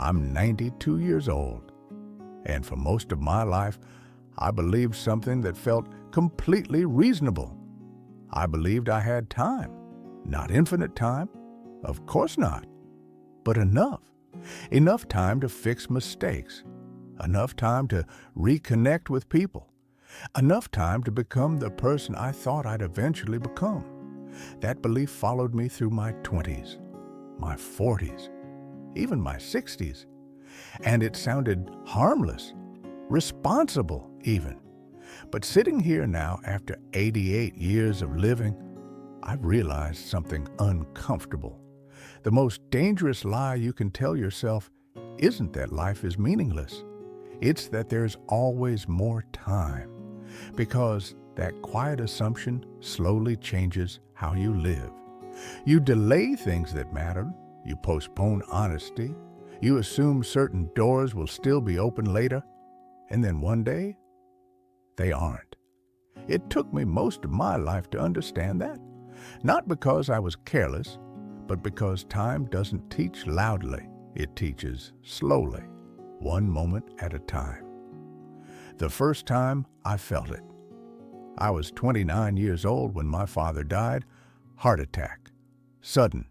I'm 92 years old, and for most of my life, I believed something that felt completely reasonable. I believed I had time. Not infinite time, of course not, but enough. Enough time to fix mistakes. Enough time to reconnect with people. Enough time to become the person I thought I'd eventually become. That belief followed me through my 20s, my 40s, even my 60s. And it sounded harmless, responsible even. But sitting here now after 88 years of living, I've realized something uncomfortable. The most dangerous lie you can tell yourself isn't that life is meaningless. It's that there's always more time, because that quiet assumption slowly changes how you live. You delay things that matter. You postpone honesty. You assume certain doors will still be open later, and then one day, they aren't. It took me most of my life to understand that, not because I was careless, but because time doesn't teach loudly. It teaches slowly, one moment at a time. The first time I felt it, I was 29 years old when my father died. Heart attack. Sudden.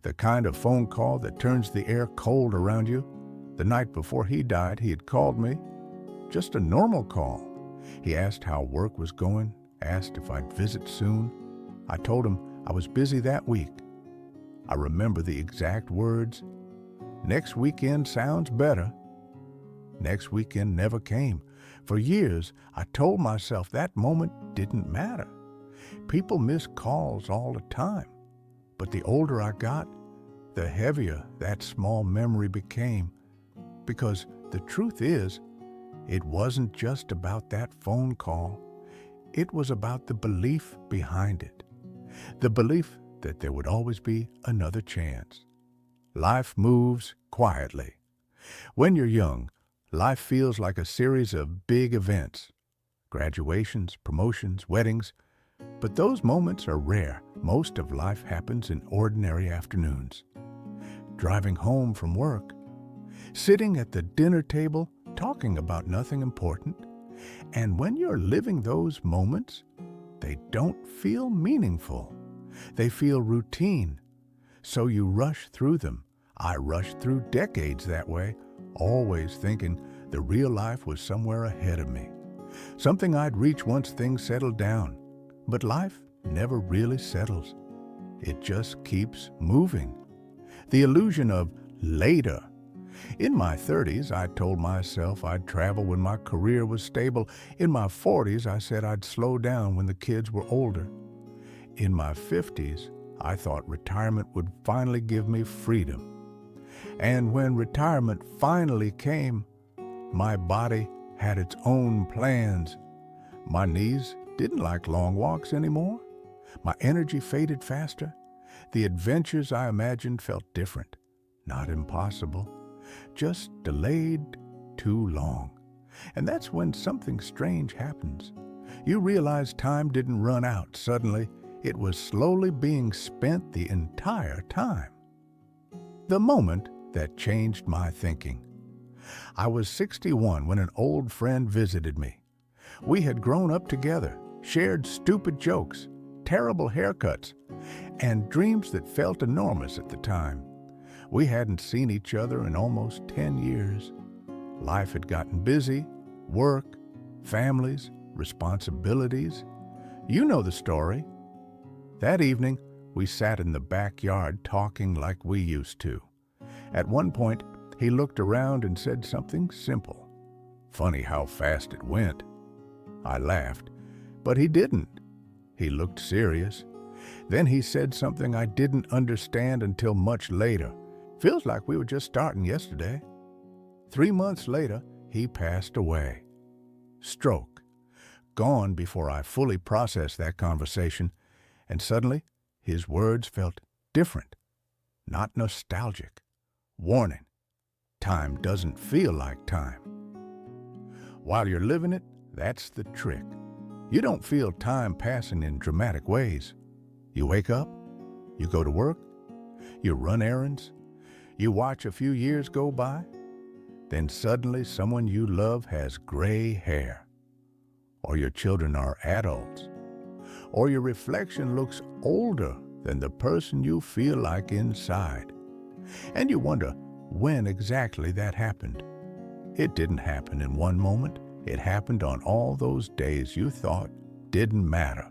The kind of phone call that turns the air cold around you. The night before he died, he had called me. Just a normal call. He asked how work was going, asked if I'd visit soon. I told him I was busy that week. I remember the exact words. Next weekend sounds better. Next weekend never came. For years, I told myself that moment didn't matter. People miss calls all the time. But the older I got, the heavier that small memory became. Because the truth is, it wasn't just about that phone call. It was about the belief behind it. The belief that there would always be another chance. Life moves quietly. When you're young, life feels like a series of big events. Graduations, promotions, weddings. But those moments are rare. Most of life happens in ordinary afternoons. Driving home from work. Sitting at the dinner table, talking about nothing important. And when you're living those moments, they don't feel meaningful. They feel routine. So you rush through them. I rushed through decades that way, always thinking the real life was somewhere ahead of me. Something I'd reach once things settled down. But life never really settles. It just keeps moving. The illusion of later. In my 30s, I told myself I'd travel when my career was stable. In my 40s, I said I'd slow down when the kids were older. In my 50s, I thought retirement would finally give me freedom. And when retirement finally came, my body had its own plans. My knees didn't like long walks anymore. My energy faded faster. The adventures I imagined felt different. Not impossible, just delayed too long. And that's when something strange happens. You realize time didn't run out suddenly. It was slowly being spent the entire time. The moment that changed my thinking. I was 61 when an old friend visited me. We had grown up together, shared stupid jokes, terrible haircuts, and dreams that felt enormous at the time. We hadn't seen each other in almost 10 years. Life had gotten busy, work, families, responsibilities. You know the story. That evening, we sat in the backyard talking like we used to. At one point, he looked around and said something simple. Funny how fast it went. I laughed, but he didn't. He looked serious. Then he said something I didn't understand until much later. Feels like we were just starting yesterday. 3 months later, he passed away. Stroke. Gone before I fully processed that conversation, and suddenly his words felt different, not nostalgic. Warning. Time doesn't feel like time. While you're living it, that's the trick. You don't feel time passing in dramatic ways. You wake up, you go to work, you run errands, You watch a few years go by, then suddenly someone you love has gray hair, or your children are adults, or your reflection looks older than the person you feel like inside. And you wonder when exactly that happened. It didn't happen in one moment. It happened on all those days you thought didn't matter.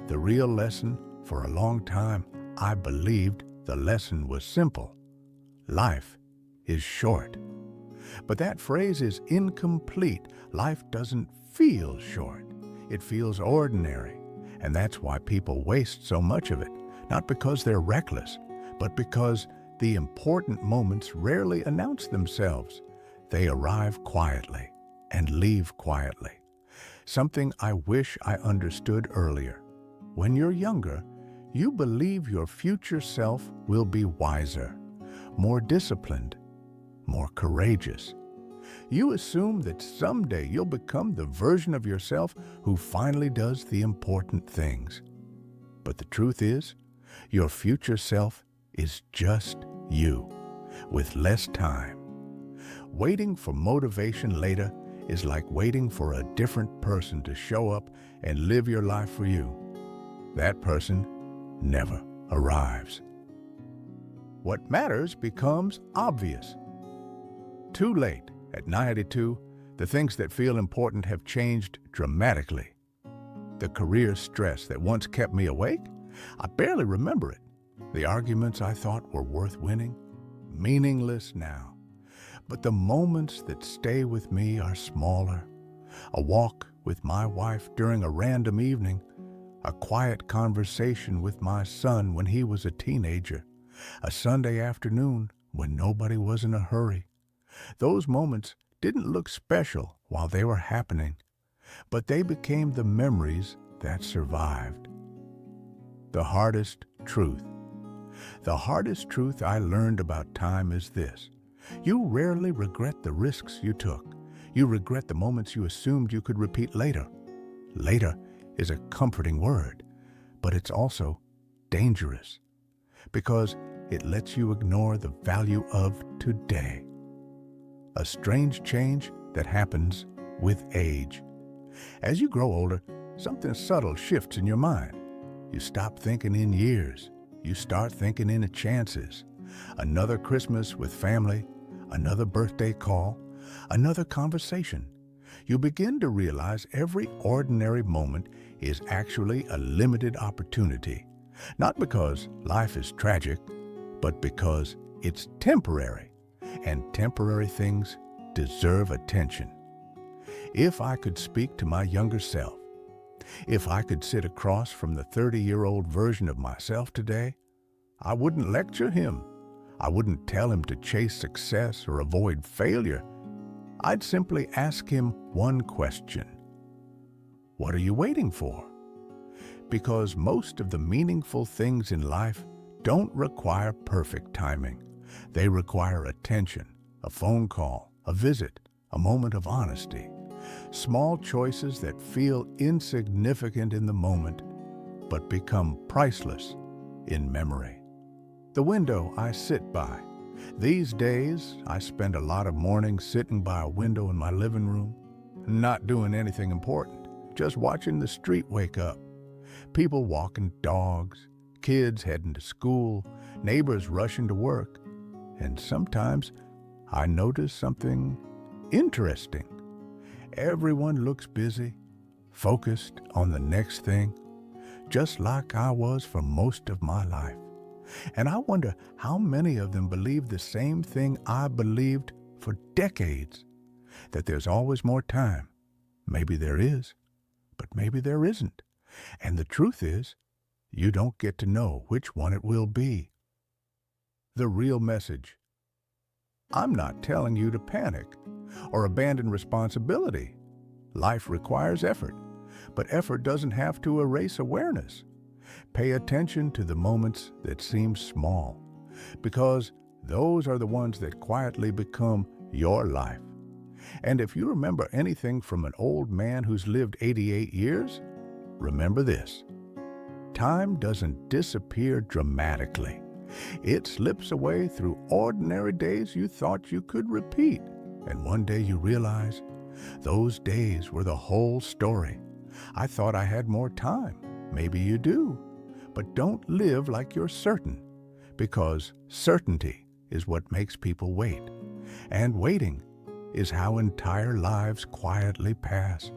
The real lesson, for a long time, I believed the lesson was simple. Life is short. But that phrase is incomplete. Life doesn't feel short. It feels ordinary. And that's why people waste so much of it. Not because they're reckless, but because the important moments rarely announce themselves. They arrive quietly and leave quietly. Something I wish I understood earlier. When you're younger, you believe your future self will be wiser, more disciplined, more courageous. You assume that someday you'll become the version of yourself who finally does the important things. But the truth is, your future self is just you, with less time. Waiting for motivation later is like waiting for a different person to show up and live your life for you. That person never arrives. What matters becomes obvious. Too late, at 92, the things that feel important have changed dramatically. The career stress that once kept me awake, I barely remember it. The arguments I thought were worth winning, meaningless now. But the moments that stay with me are smaller. A walk with my wife during a random evening, a quiet conversation with my son when he was a teenager, a Sunday afternoon when nobody was in a hurry. Those moments didn't look special while they were happening, but they became the memories that survived. The hardest truth I learned about time is this. You rarely regret the risks you took. You regret the moments you assumed you could repeat later. Later is a comforting word, but it's also dangerous because it lets you ignore the value of today. A strange change that happens with age. As you grow older, something subtle shifts in your mind. You stop thinking in years. You start thinking in chances. Another Christmas with family, another birthday call, another conversation. You begin to realize every ordinary moment is actually a limited opportunity. Not because life is tragic, but because it's temporary, and temporary things deserve attention. If I could speak to my younger self, if I could sit across from the 30-year-old version of myself today, I wouldn't lecture him. I wouldn't tell him to chase success or avoid failure. I'd simply ask him one question. What are you waiting for? Because most of the meaningful things in life don't require perfect timing. They require attention, a phone call, a visit, a moment of honesty. Small choices that feel insignificant in the moment, but become priceless in memory. The window I sit by. These days, I spend a lot of mornings sitting by a window in my living room, not doing anything important, just watching the street wake up. People walking dogs, kids heading to school, neighbors rushing to work. And sometimes I notice something interesting. Everyone looks busy, focused on the next thing, just like I was for most of my life. And I wonder how many of them believe the same thing I believed for decades, that there's always more time. Maybe there is, but maybe there isn't. And the truth is, you don't get to know which one it will be. The real message. I'm not telling you to panic or abandon responsibility. Life requires effort, but effort doesn't have to erase awareness. Pay attention to the moments that seem small, because those are the ones that quietly become your life. And if you remember anything from an old man who's lived 88 years, remember this. Time doesn't disappear dramatically. It slips away through ordinary days you thought you could repeat, and one day you realize those days were the whole story. I thought I had more time. Maybe you do. But don't live like you're certain, because certainty is what makes people wait. And waiting is how entire lives quietly pass.